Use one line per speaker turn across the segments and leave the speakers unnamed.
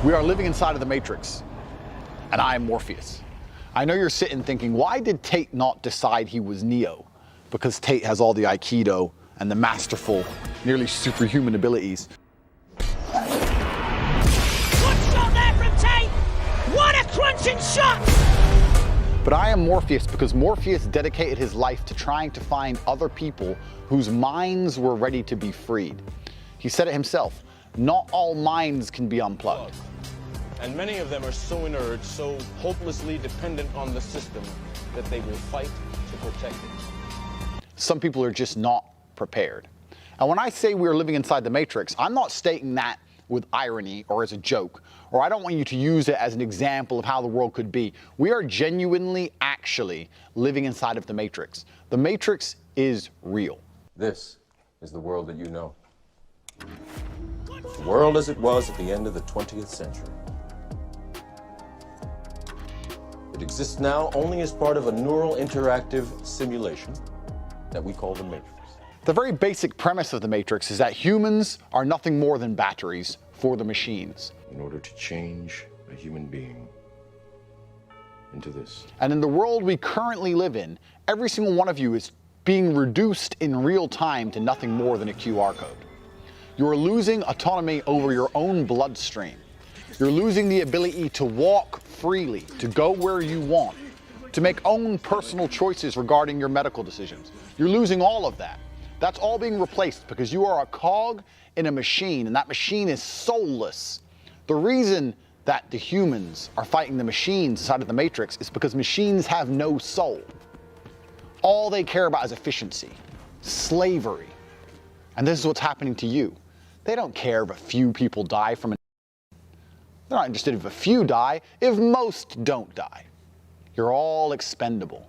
We are living inside of the Matrix, and I am Morpheus. I know you're sitting thinking, why did Tate not decide he was Neo? Because Tate has all the Aikido and the masterful, nearly superhuman abilities.
Good shot there from Tate! What a crunching shot!
But I am Morpheus because Morpheus dedicated his life to trying to find other people whose minds were ready to be freed. He said it himself, not all minds can be unplugged.
And many of them are so inert, so hopelessly dependent on the system that they will fight to protect it.
Some people are just not prepared. And when I say we're living inside the Matrix, I'm not stating that with irony or as a joke, or I don't want you to use it as an example of how the world could be. We are genuinely, actually living inside of the Matrix. The Matrix is real.
This is the world that you know. The world as it was at the end of the 20th century. It exists now only as part of a neural interactive simulation that we call the Matrix.
The very basic premise of the Matrix is that humans are nothing more than batteries for the machines.
In order to change a human being into this.
And in the world we currently live in, every single one of you is being reduced in real time to nothing more than a QR code. You're losing autonomy over your own bloodstream. You're losing the ability to walk freely, to go where you want, to make own personal choices regarding your medical decisions. You're losing all of that. That's all being replaced because you are a cog in a machine, and that machine is soulless. The reason that the humans are fighting the machines inside of the Matrix is because machines have no soul. All they care about is efficiency, slavery. And this is what's happening to you. They don't care if a few people die from an. They're not interested if a few die, if most don't die. You're all expendable.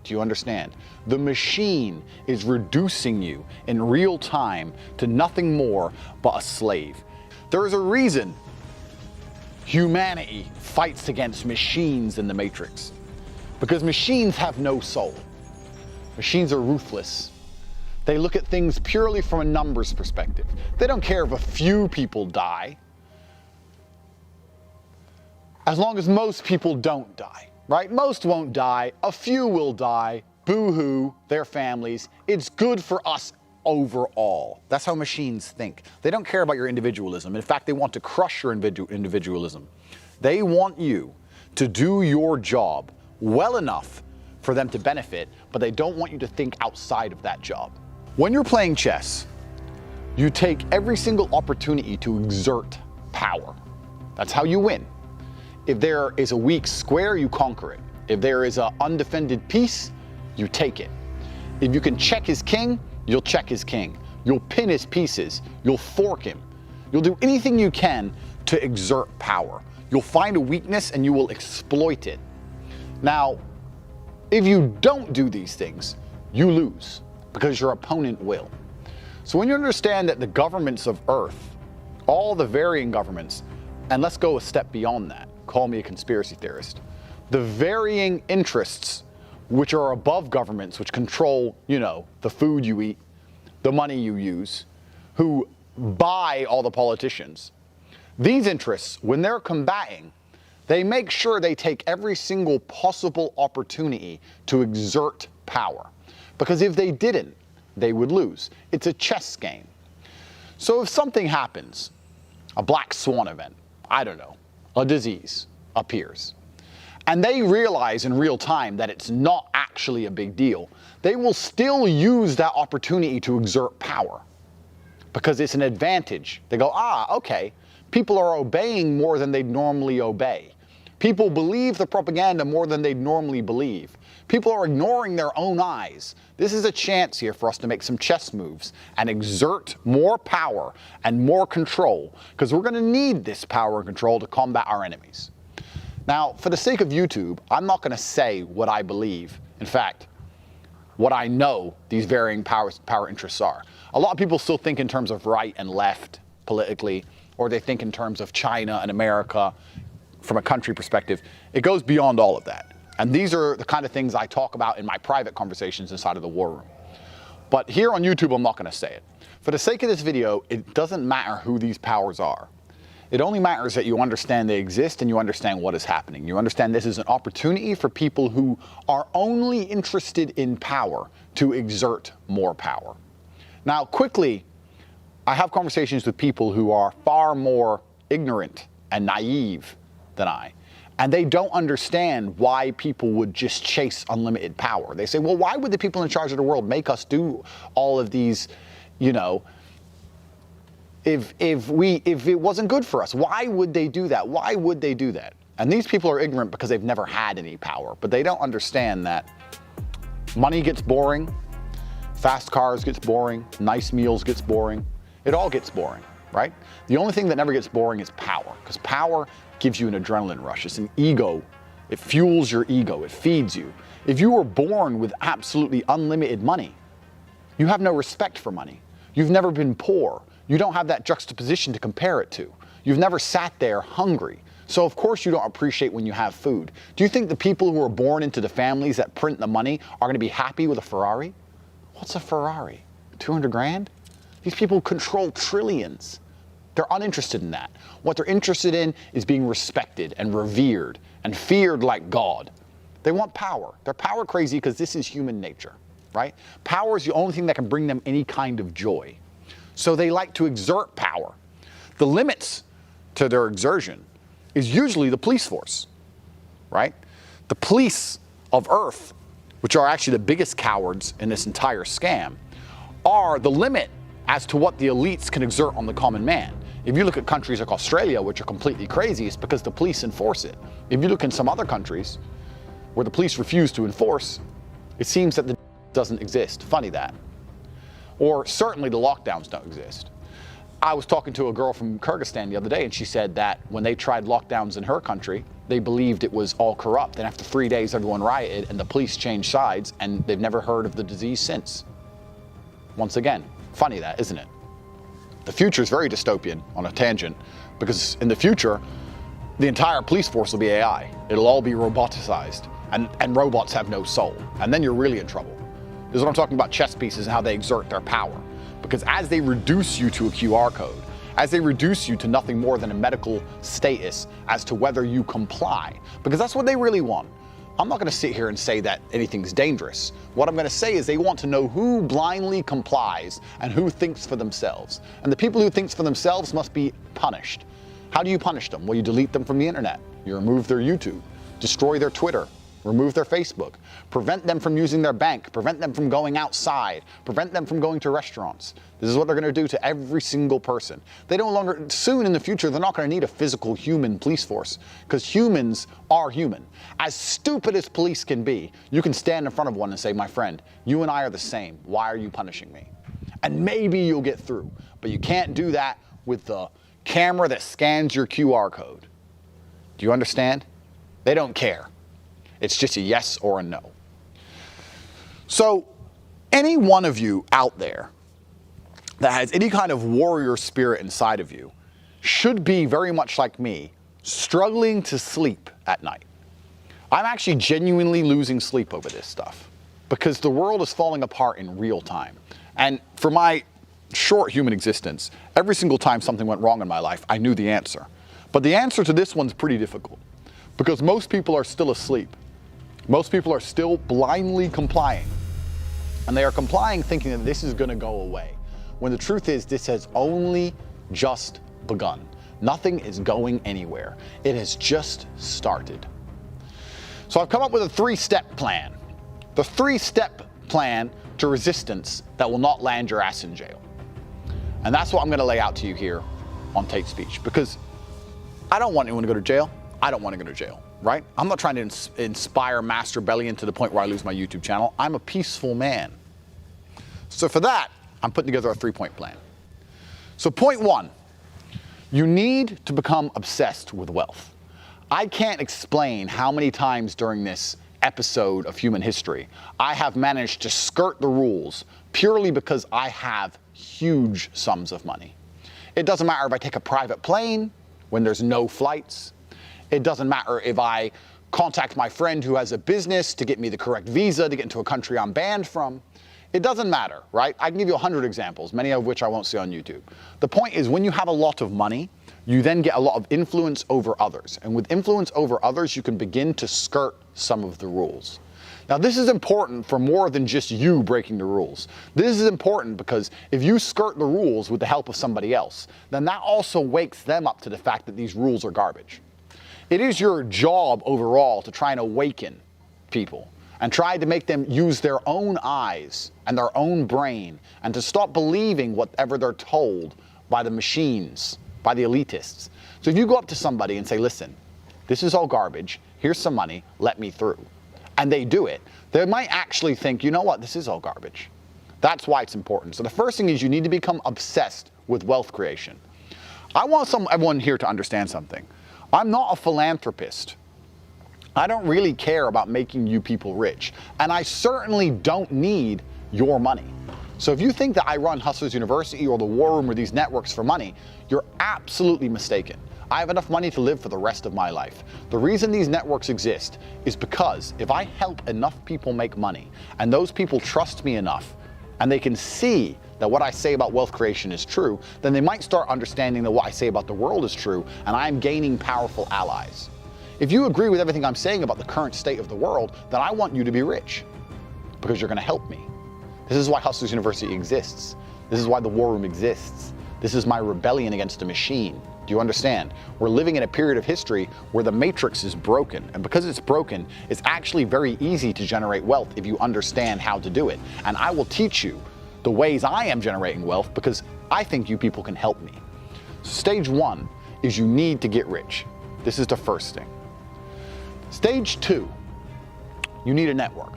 Do you understand? The machine is reducing you in real time to nothing more but a slave. There is a reason humanity fights against machines in the Matrix. Because machines have no soul. Machines are ruthless. They look at things purely from a numbers perspective. They don't care if a few people die, as long as most people don't die, right? Most won't die, a few will die, boo-hoo, their families. It's good for us overall. That's how machines think. They don't care about your individualism. In fact, they want to crush your individualism. They want you to do your job well enough for them to benefit, but they don't want you to think outside of that job. When you're playing chess, you take every single opportunity to exert power. That's how you win. If there is a weak square, you conquer it. If there is an undefended piece, you take it. If you can check his king, you'll check his king. You'll pin his pieces. You'll fork him. You'll do anything you can to exert power. You'll find a weakness and you will exploit it. Now, if you don't do these things, you lose because your opponent will. So when you understand that the governments of Earth, all the varying governments, and let's go a step beyond that, call me a conspiracy theorist, the varying interests which are above governments, which control, the food you eat, the money you use, who buy all the politicians. These interests, when they're combating, they make sure they take every single possible opportunity to exert power. Because if they didn't, they would lose. It's a chess game. So if something happens, a black swan event, I don't know, a disease appears, and they realize in real time that it's not actually a big deal, they will still use that opportunity to exert power because it's an advantage. They go, okay, people are obeying more than they'd normally obey. People believe the propaganda more than they'd normally believe. People are ignoring their own eyes. This is a chance here for us to make some chess moves and exert more power and more control, because we're going to need this power and control to combat our enemies. Now, for the sake of YouTube, I'm not going to say what I believe. In fact, what I know these varying power interests are. A lot of people still think in terms of right and left politically, or they think in terms of China and America from a country perspective. It goes beyond all of that. And these are the kind of things I talk about in my private conversations inside of the war room. But here on YouTube, I'm not going to say it. For the sake of this video, it doesn't matter who these powers are. It only matters that you understand they exist and you understand what is happening. You understand this is an opportunity for people who are only interested in power to exert more power. Now, quickly, I have conversations with people who are far more ignorant and naive than I, and they don't understand why people would just chase unlimited power. They say, well, why would the people in charge of the world make us do all of these, you know, if it wasn't good for us? Why would they do that? Why would they do that? And these people are ignorant because they've never had any power, but they don't understand that money gets boring, fast cars gets boring, nice meals gets boring. It all gets boring, right? The only thing that never gets boring is power, because power gives you an adrenaline rush. It's an ego. It fuels your ego. It feeds you. If you were born with absolutely unlimited money, you have no respect for money. You've never been poor. You don't have that juxtaposition to compare it to. You've never sat there hungry. So of course you don't appreciate when you have food. Do you think the people who are born into the families that print the money are going to be happy with a Ferrari? What's a Ferrari? 200 grand? These people control trillions. They're uninterested in that. What they're interested in is being respected and revered and feared like God. They want power. They're power crazy because this is human nature, right? Power is the only thing that can bring them any kind of joy. So they like to exert power. The limits to their exertion is usually the police force, right? The police of Earth, which are actually the biggest cowards in this entire scam, are the limit as to what the elites can exert on the common man. If you look at countries like Australia, which are completely crazy, it's because the police enforce it. If you look in some other countries where the police refuse to enforce, it seems that the doesn't exist. Funny that. Or certainly the lockdowns don't exist. I was talking to a girl from Kyrgyzstan the other day, and she said that when they tried lockdowns in her country, they believed it was all corrupt. And after 3 days, everyone rioted and the police changed sides, and they've never heard of the disease since. Once again, funny that, isn't it? The future is very dystopian on a tangent, because in the future, the entire police force will be AI. It'll all be roboticized, and robots have no soul. And then you're really in trouble. This is what I'm talking about, chess pieces and how they exert their power. Because as they reduce you to a QR code, as they reduce you to nothing more than a medical status as to whether you comply, because that's what they really want. I'm not going to sit here and say that anything's dangerous. What I'm going to say is they want to know who blindly complies and who thinks for themselves. And the people who think for themselves must be punished. How do you punish them? Well, you delete them from the internet. You remove their YouTube, destroy their Twitter, remove their Facebook, prevent them from using their bank, prevent them from going outside, prevent them from going to restaurants. This is what they're going to do to every single person. They no longer, soon in the future, they're not going to need a physical human police force, because humans are human. As stupid as police can be, you can stand in front of one and say, my friend, you and I are the same. Why are you punishing me? And maybe you'll get through, but you can't do that with the camera that scans your QR code. Do you understand? They don't care. It's just a yes or a no. So any one of you out there that has any kind of warrior spirit inside of you should be very much like me, struggling to sleep at night. I'm actually genuinely losing sleep over this stuff because the world is falling apart in real time. And for my short human existence, every single time something went wrong in my life, I knew the answer. But the answer to this one's pretty difficult because most people are still asleep. Most people are still blindly complying. And they are complying thinking that this is going to go away. When the truth is, this has only just begun. Nothing is going anywhere. It has just started. So I've come up with a 3-step plan. The 3-step plan to resistance that will not land your ass in jail. And that's what I'm going to lay out to you here on Tate Speech. Because I don't want anyone to go to jail. I don't want to go to jail. Right? I'm not trying to inspire mass rebellion to the point where I lose my YouTube channel. I'm a peaceful man. So for that, I'm putting together a 3-point plan. So point 1, you need to become obsessed with wealth. I can't explain how many times during this episode of human history I have managed to skirt the rules purely because I have huge sums of money. It doesn't matter if I take a private plane when there's no flights. It doesn't matter if I contact my friend who has a business to get me the correct visa to get into a country I'm banned from. It doesn't matter, right? I can give you 100 examples, many of which I won't say on YouTube. The point is, when you have a lot of money, you then get a lot of influence over others. And with influence over others, you can begin to skirt some of the rules. Now, this is important for more than just you breaking the rules. This is important because if you skirt the rules with the help of somebody else, then that also wakes them up to the fact that these rules are garbage. It is your job overall to try and awaken people and try to make them use their own eyes and their own brain and to stop believing whatever they're told by the machines, by the elitists. So if you go up to somebody and say, listen, this is all garbage, here's some money, let me through, and they do it, they might actually think, you know what, this is all garbage. That's why it's important. So the first thing is you need to become obsessed with wealth creation. I want everyone here to understand something. I'm not a philanthropist. I don't really care about making you people rich, and I certainly don't need your money. So if you think that I run Hustlers University or the War Room or these networks for money, you're absolutely mistaken. I have enough money to live for the rest of my life. The reason these networks exist is because if I help enough people make money, and those people trust me enough, and they can see that what I say about wealth creation is true, then they might start understanding that what I say about the world is true, and I'm gaining powerful allies. If you agree with everything I'm saying about the current state of the world, then I want you to be rich, because you're going to help me. This is why Hustlers University exists. This is why the War Room exists. This is my rebellion against the machine. Do you understand? We're living in a period of history where the matrix is broken. And because it's broken, it's actually very easy to generate wealth if you understand how to do it. And I will teach you the ways I am generating wealth because I think you people can help me. Stage one is you need to get rich. This is the first thing. Stage two, you need a network.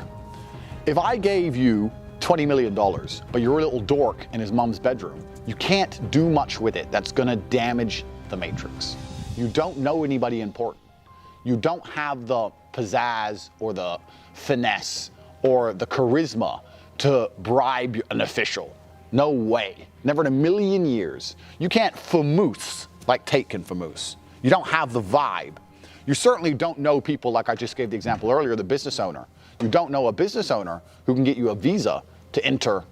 If I gave you $20 million, but you're a little dork in his mom's bedroom, you can't do much with it. That's gonna damage the matrix. You don't know anybody important. You don't have the pizzazz or the finesse or the charisma to bribe an official. No way, never in a million years. You can't famoose like Tate can famoose. You don't have the vibe. You certainly don't know people like I just gave the example earlier, the business owner. You don't know a business owner who can get you a visa to enter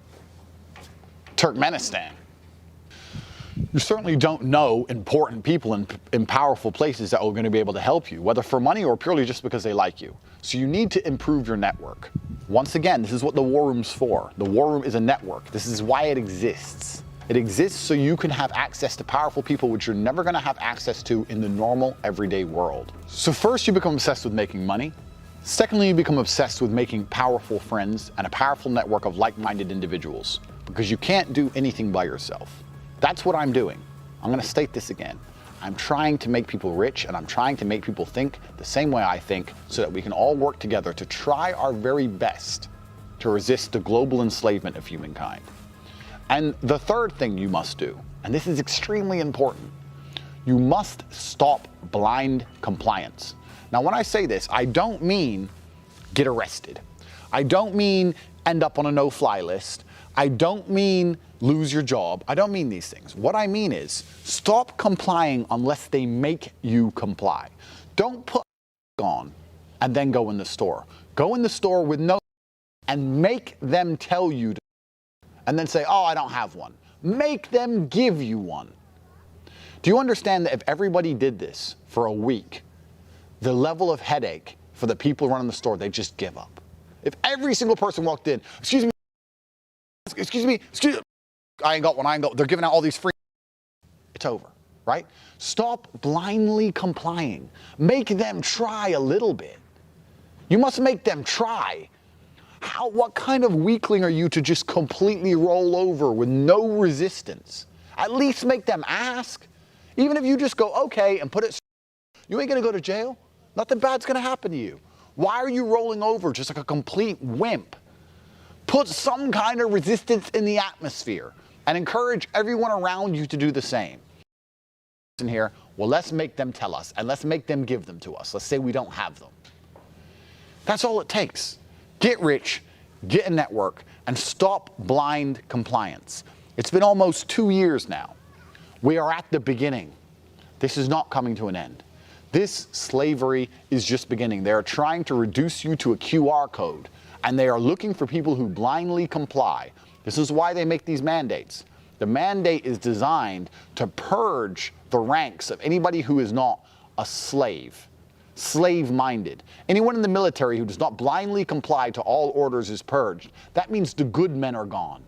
Turkmenistan. You certainly don't know important people in powerful places that are going to be able to help you, whether for money or purely just because they like you. So you need to improve your network. Once again, this is what the War Room's for. The War Room is a network. This is why it exists. It exists so you can have access to powerful people which you're never going to have access to in the normal, everyday world. So first, you become obsessed with making money. Secondly, you become obsessed with making powerful friends and a powerful network of like-minded individuals, because you can't do anything by yourself. That's what I'm doing. I'm going to state this again. I'm trying to make people rich, and I'm trying to make people think the same way I think so that we can all work together to try our very best to resist the global enslavement of humankind. And the third thing you must do, and this is extremely important, you must stop blind compliance. Now, when I say this, I don't mean get arrested. I don't mean end up on a no-fly list. I don't mean lose your job. I don't mean these things. What I mean is stop complying unless they make you comply. Don't put on and then go in the store. Go in the store with no and make them tell you to, and then say, oh, I don't have one. Make them give you one. Do you understand that if everybody did this for a week, the level of headache for the people running the store, they just give up? If every single person walked in, excuse me, I ain't got one, they're giving out all these free, it's over, right? Stop blindly complying. Make them try a little bit. You must make them try. What kind of weakling are you to just completely roll over with no resistance? At least make them ask. Even if you just go, okay, and put it, you ain't gonna go to jail. Nothing bad's gonna happen to you. Why are you rolling over just like a complete wimp? Put some kind of resistance in the atmosphere and encourage everyone around you to do the same. In here, well, let's make them tell us and let's make them give them to us. Let's say we don't have them. That's all it takes. Get rich, get a network, and stop blind compliance. It's been almost 2 years now. We are at the beginning. This is not coming to an end. This slavery is just beginning. They are trying to reduce you to a QR code, and they are looking for people who blindly comply. This is why they make these mandates. The mandate is designed to purge the ranks of anybody who is not a slave, slave-minded. Anyone in the military who does not blindly comply to all orders is purged. That means the good men are gone.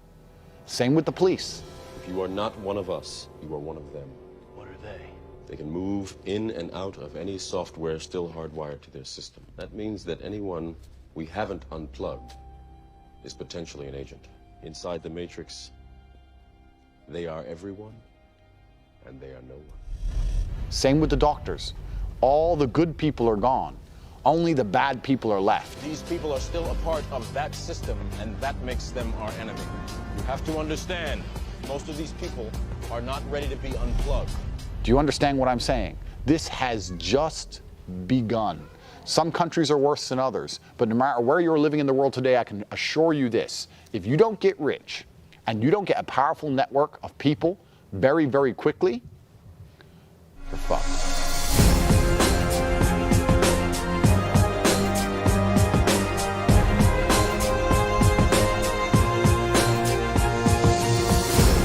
Same with the police.
If you are not one of us, you are one of them.
What are they?
They can move in and out of any software still hardwired to their system. That means that anyone we haven't unplugged is potentially an agent. Inside the Matrix, they are everyone, and they are no one.
Same with the doctors. All the good people are gone. Only the bad people are left.
These people are still a part of that system, and that makes them our enemy. You have to understand, most of these people are not ready to be unplugged.
Do you understand what I'm saying? This has just begun. Some countries are worse than others, but no matter where you're living in the world today, I can assure you this. If you don't get rich and you don't get a powerful network of people very, very quickly, you're fucked.